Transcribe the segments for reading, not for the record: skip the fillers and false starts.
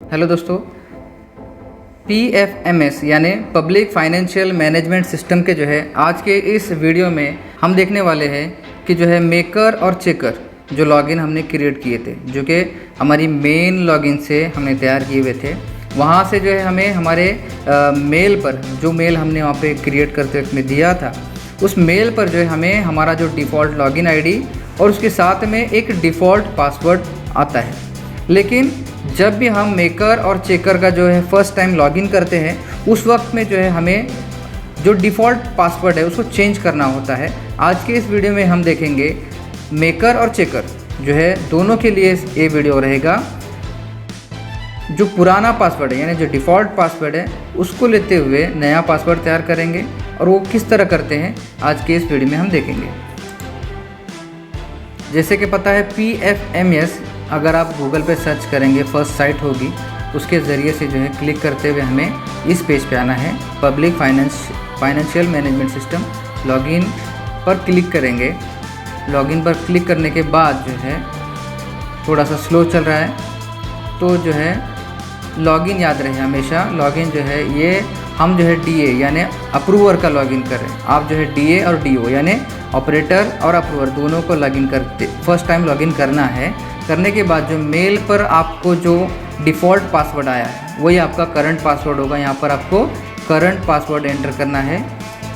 Hello दोस्तों, PFMS यानी public financial management system के आज के इस वीडियो में हम देखने वाले हैं कि मेकर और चेकर जो लॉगिन हमने क्रिएट किए थे, जो कि हमारी मेन लॉगिन से हमने तैयार किए हुए थे। वहाँ से हमें हमारे मेल पर जो मेल हमने वहाँ पे क्रिएट करते वक्त में दिया था, उस मेल पर हमें हमारा जो डिफ़ॉल्ट लॉगिन आईडी और उसके साथ में एक डिफ़ॉल्ट पासवर्ड आता है। लेकिन जब भी हम मेकर और चेकर का फर्स्ट टाइम लॉगिन करते हैं, उस वक्त में हमें जो डिफ़ॉल्ट पासवर्ड है उसको चेंज करना होता है। आज के इस वीडियो में हम देखेंगे मेकर और चेकर दोनों के लिए ये वीडियो रहेगा। जो पुराना पासवर्ड है यानी जो डिफ़ॉल्ट पासवर्ड है उसको लेते हुए नया पासवर्ड तैयार करेंगे और वो किस तरह करते हैं आज के इस वीडियो में हम देखेंगे। जैसे कि पता है PFMS अगर आप गूगल पे सर्च करेंगे फर्स्ट साइट होगी, उसके ज़रिए से क्लिक करते हुए हमें इस पेज पे आना है। Public financial management system login पर क्लिक करेंगे। लॉगिन पर क्लिक करने के बाद थोड़ा सा स्लो चल रहा है, तो लॉगिन याद रहे हमेशा। लॉगिन ये हम DA यानी अप्रूवर का लॉगिन कर रहे हैं। आप DA और DO यानी ऑपरेटर और अप्रूवर दोनों को लॉगिन करते फर्स्ट टाइम लॉगिन करना है। करने के बाद जो मेल पर आपको जो डिफ़ॉल्ट पासवर्ड आया है वही आपका करंट पासवर्ड होगा। यहाँ पर आपको करंट पासवर्ड एंटर करना है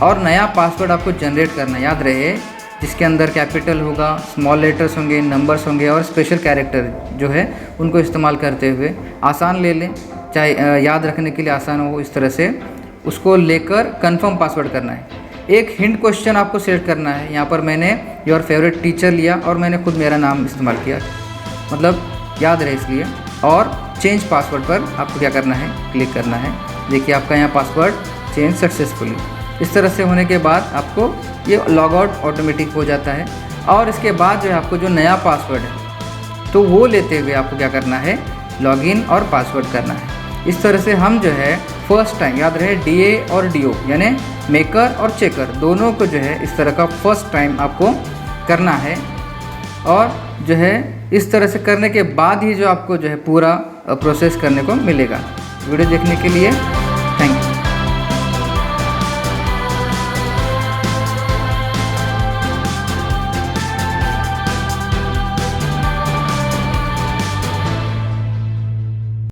और नया पासवर्ड आपको जनरेट करना है। याद रहे जिसके अंदर कैपिटल होगा, स्मॉल लेटर्स होंगे, नंबर्स होंगे और स्पेशल कैरेक्टर उनको इस्तेमाल करते हुए आसान ले लें, चाहे याद रखने के लिए आसान हो। इस तरह से उसको लेकर कंफर्म पासवर्ड करना है। एक हिंट क्वेश्चन आपको सेट करना है। यहाँ पर मैंने योर फेवरेट टीचर लिया और मैंने खुद मेरा नाम इस्तेमाल किया, मतलब याद रहे इसलिए। और चेंज पासवर्ड पर आपको क्या करना है, क्लिक करना है। देखिए आपका यहाँ पासवर्ड चेंज सक्सेसफुली। इस तरह से होने के बाद आपको ये लॉग आउट ऑटोमेटिक हो जाता है। और इसके बाद आपको जो नया पासवर्ड है तो वो लेते हुए आपको क्या करना है, लॉगिन और पासवर्ड करना है। इस तरह से हम फर्स्ट टाइम याद रहे DA और DO यानी मेकर और चेकर दोनों को इस तरह का फर्स्ट टाइम आपको करना है। और इस तरह से करने के बाद ही आपको पूरा प्रोसेस करने को मिलेगा। वीडियो देखने के लिए